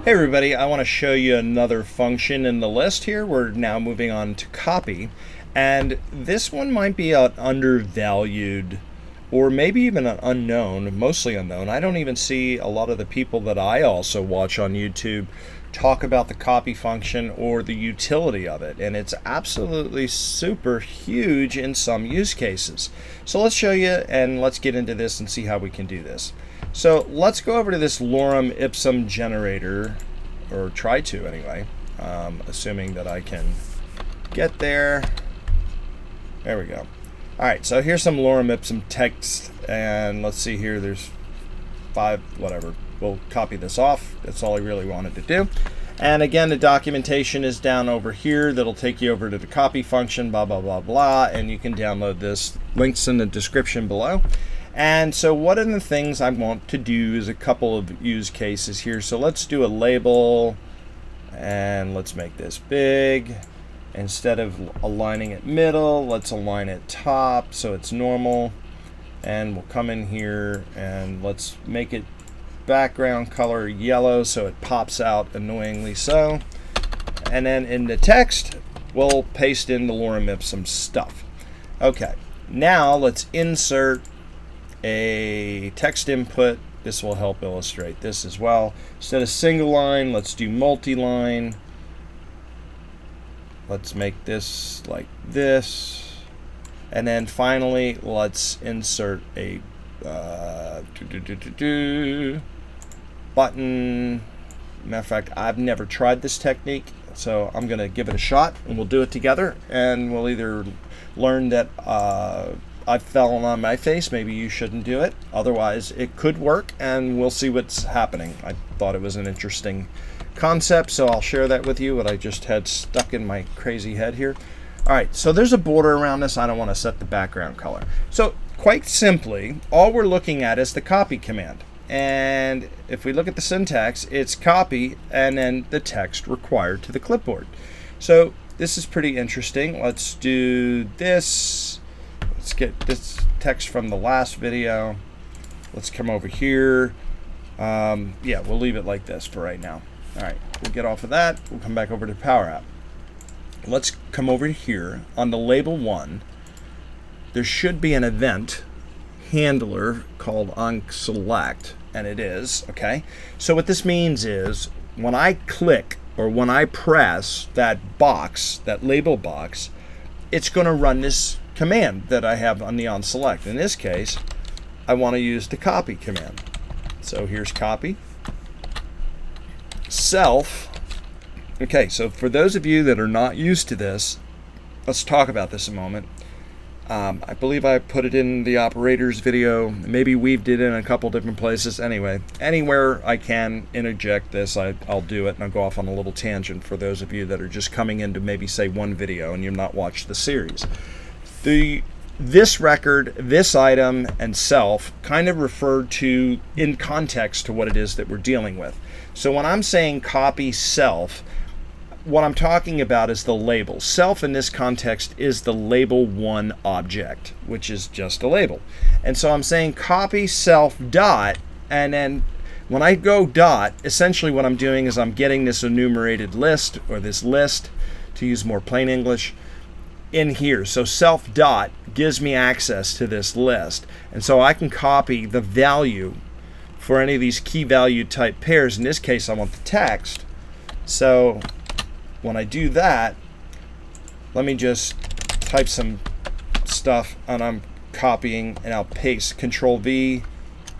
Hey everybody, I want to show you another function in the list here. We're now moving on to copy, and this one might be an undervalued or maybe even an unknown, mostly unknown. I don't even see a lot of the people that I also watch on YouTube talk about the copy function or the utility of it, and it's absolutely super huge in some use cases. So let's show you and let's get into this and see how we can do this. So let's go over to this lorem ipsum generator, or try to anyway, assuming that I can get there. There we go. Alright, so here's some lorem ipsum text, and let's see here, there's 5, whatever. We'll copy this off. That's all I really wanted to do. And again, the documentation is down over here. That'll take you over to the copy function, blah, blah, blah, blah, and you can download this. Links in the description below. And so one of the things I want to do is a couple of use cases here. So let's do a label, and let's make this big. Instead of aligning it middle, let's align it top so it's normal. And we'll come in here and let's make it background color yellow so it pops out annoyingly so. And then in the text, we'll paste in the lorem ipsum stuff. Okay, now let's insert a text input. This will help illustrate this as well. Instead of single line, let's do multi-line. Let's make this like this. And then finally, let's insert a button. Matter of fact, I've never tried this technique, so I'm going to give it a shot, and we'll do it together, and we'll either learn that I fell on my face, maybe you shouldn't do it. Otherwise, it could work, and we'll see what's happening. I thought it was an interesting concept, so I'll share that with you, what I just had stuck in my crazy head here. All right, so there's a border around this. I don't want to set the background color. So quite simply, all we're looking at is the copy command. And if we look at the syntax, it's copy and then the text required to the clipboard. So this is pretty interesting. Let's do this. Let's get this text from the last video. Let's come over here. Yeah, we'll leave it like this for right now. All right, we'll get off of that. We'll come back over to Power App. Let's come over here on the label 1. There should be an event handler called onSelect, and it is, okay? So what this means is when I click or when I press that box, that label box, it's going to run this command that I have on the onSelect. In this case, I want to use the copy command. So here's copy. Self. Okay, so for those of you that are not used to this, let's talk about this a moment. I believe I put it in the operators video, maybe weaved it in a couple different places. Anyway, anywhere I can interject this, I'll do it, and I'll go off on a little tangent for those of you that are just coming in to maybe say one video and you've not watched the series. This record, this item, and self kind of refer to in context to what it is that we're dealing with. So when I'm saying copy self, what I'm talking about is the label. Self in this context is the label 1 object, which is just a label. And so I'm saying copy self dot, and then when I go dot, essentially what I'm doing is I'm getting this enumerated list, or this list, to use more plain English, in here. So self dot gives me access to this list. And so I can copy the value for any of these key value type pairs. In this case, I want the text. So when I do that, let me just type some stuff, and I'm copying, and I'll paste. Control V,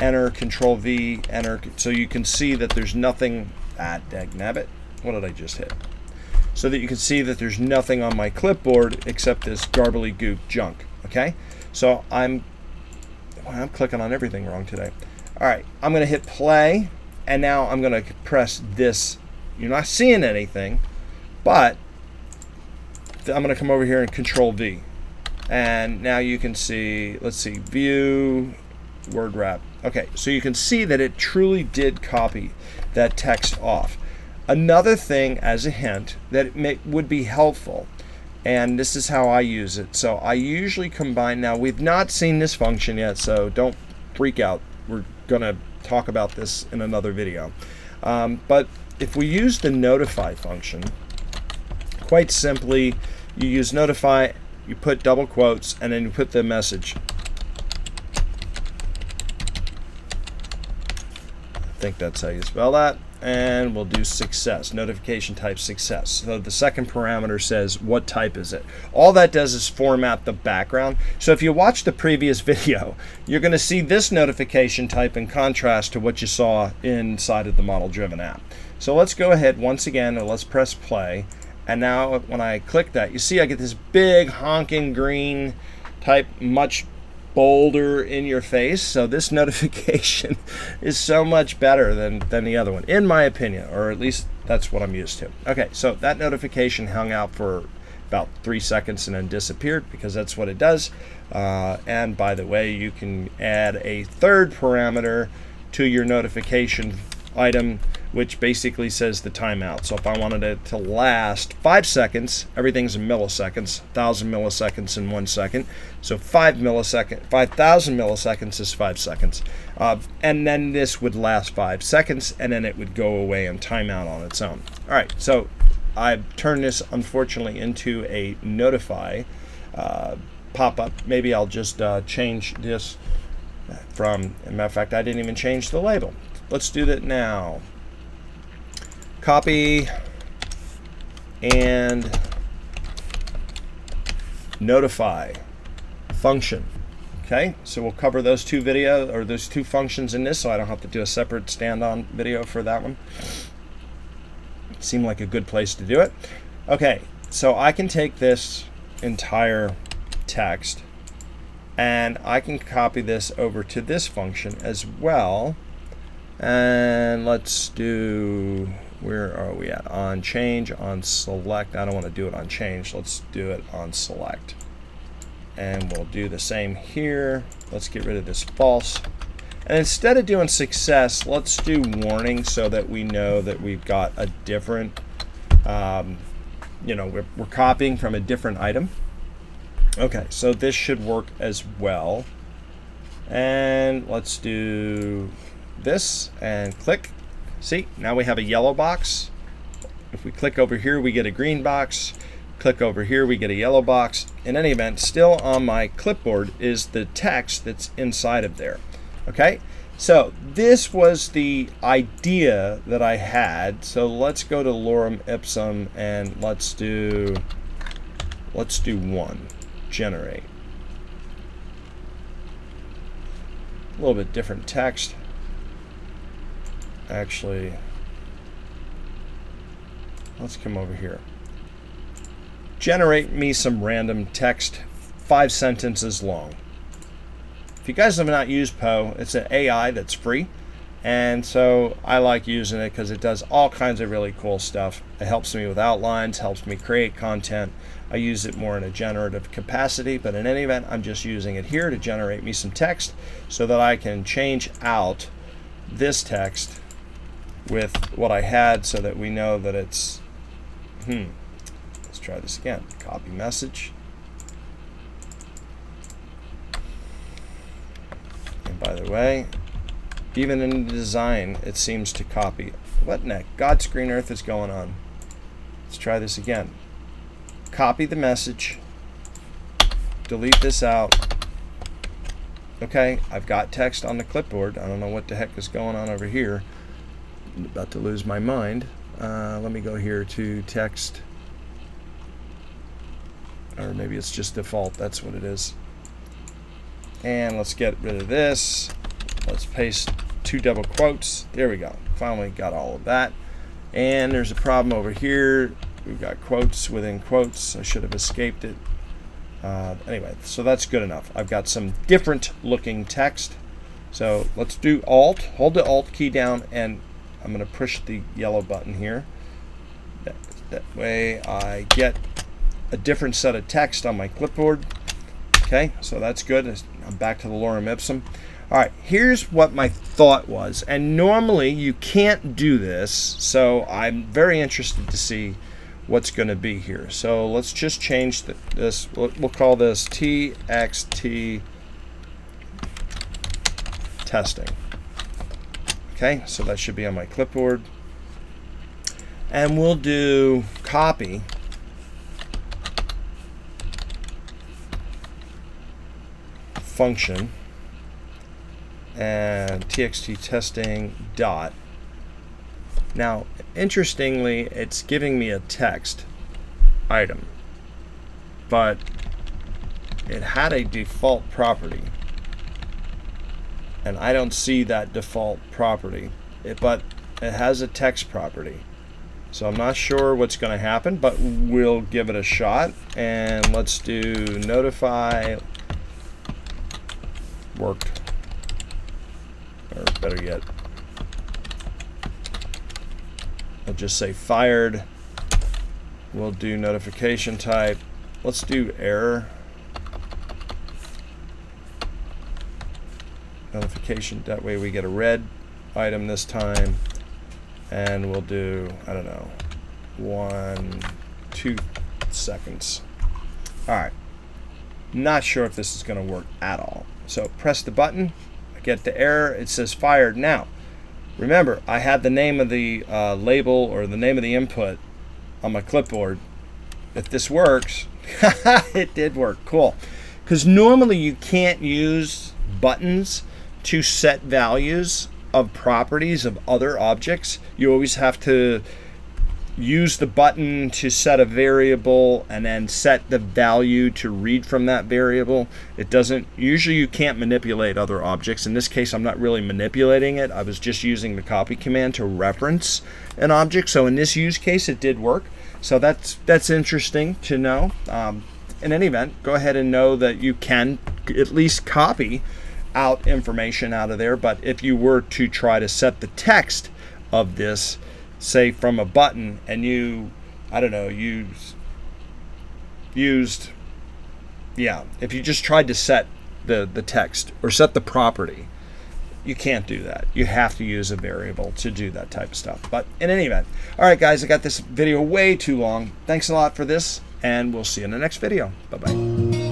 enter, Control V, enter. So you can see that there's nothing, dagnabbit, what did I just hit? So that you can see that there's nothing on my clipboard except this garbly goop junk, okay? So I'm clicking on everything wrong today. All right, I'm gonna hit play, and now I'm gonna press this. You're not seeing anything, but I'm going to come over here and Control V. And now you can see, let's see, view, word wrap. Okay, so you can see that it truly did copy that text off. Another thing as a hint that would be helpful, and this is how I use it. So I usually combine, now we've not seen this function yet, so don't freak out. We're going to talk about this in another video. But if we use the notify function, quite simply, you use notify, you put double quotes, and then you put the message. I think that's how you spell that. And we'll do success, notification type success. So the second parameter says what type is it. All that does is format the background. So if you watch the previous video, you're going to see this notification type in contrast to what you saw inside of the model driven app. So let's go ahead once again and let's press play. And now when I click that, you see I get this big honking green type, much bolder in your face. So this notification is so much better than the other one, in my opinion, or at least that's what I'm used to. Okay, so that notification hung out for about 3 seconds and then disappeared, because that's what it does. And by the way, you can add a third parameter to your notification item, which basically says the timeout. So if I wanted it to last 5 seconds, everything's in milliseconds, 1,000 milliseconds in 1 second. So 5,000 milliseconds is 5 seconds. And then this would last 5 seconds, and then it would go away and time out on its own. All right, so I've turned this, unfortunately, into a notify pop-up. Maybe I'll just change this from, as a matter of fact, I didn't even change the label. Let's do that now. Copy and notify function. Okay, so we'll cover those two those two functions in this, so I don't have to do a separate stand-on video for that one. Seemed like a good place to do it. Okay, so I can take this entire text and I can copy this over to this function as well. And let's do, where are we at? On change, on select. I don't want to do it on change. Let's do it on select. And we'll do the same here. Let's get rid of this false. And instead of doing success, let's do warning, so that we know that we've got a different, you know, we're copying from a different item. Okay, so this should work as well. And let's do this and click. See, now we have a yellow box. If we click over here, we get a green box. Click over here, we get a yellow box. In any event, still on my clipboard is the text that's inside of there. Okay, so this was the idea that I had. So let's go to Lorem Ipsum and let's do 1, generate. A little bit different text. Actually, let's come over here. Generate me some random text, 5 sentences long. If you guys have not used Poe, it's an AI that's free, and so I like using it because it does all kinds of really cool stuff. It helps me with outlines, helps me create content. I use it more in a generative capacity, but in any event, I'm just using it here to generate me some text so that I can change out this text with what I had, so that we know that it's, let's try this again. Copy message. And by the way, even in the design, it seems to copy. What in the God's green earth is going on? Let's try this again. Copy the message. Delete this out. Okay, I've got text on the clipboard. I don't know what the heck is going on over here. I'm about to lose my mind. Let me go here to text. Or maybe it's just default. That's what it is. And let's get rid of this. Let's paste 2 double quotes. There we go. Finally got all of that. And there's a problem over here. We've got quotes within quotes. I should have escaped it. Anyway, so that's good enough. I've got some different looking text. So let's do Alt. Hold the Alt key down, and I'm going to push the yellow button here. That way I get a different set of text on my clipboard. Okay, so that's good. I'm back to the Lorem Ipsum. All right, here's what my thought was. And normally you can't do this, so I'm very interested to see what's going to be here. So let's just change this. We'll call this TXT testing. Okay, so that should be on my clipboard. And we'll do copy function and txt testing dot. Now, interestingly, it's giving me a text item, but it had a default property, and I don't see that default property, but it has a text property. So I'm not sure what's going to happen, but we'll give it a shot. And let's do notify worked, or better yet, I'll just say fired. We'll do notification type. Let's do error. Notification, that way we get a red item this time. And we'll do, I don't know, 1-2 seconds. All right. Not sure if this is going to work at all. So press the button, I get the error, it says fired. Now, remember, I had the name of the label or the name of the input on my clipboard. If this works, it did work, cool. Because normally you can't use buttons to set values of properties of other objects. You always have to use the button to set a variable and then set the value to read from that variable. It doesn't, usually you can't manipulate other objects. In this case, I'm not really manipulating it. I was just using the copy command to reference an object. So in this use case, it did work. So that's interesting to know. In any event, go ahead and know that you can at least copy out information out of there. But if you were to try to set the text of this, say from a button, and you, I don't know, used, yeah, if you just tried to set the text or set the property, you can't do that. You have to use a variable to do that type of stuff. But in any event, all right, guys, I got this video way too long. Thanks a lot for this, and we'll see you in the next video. Bye-bye.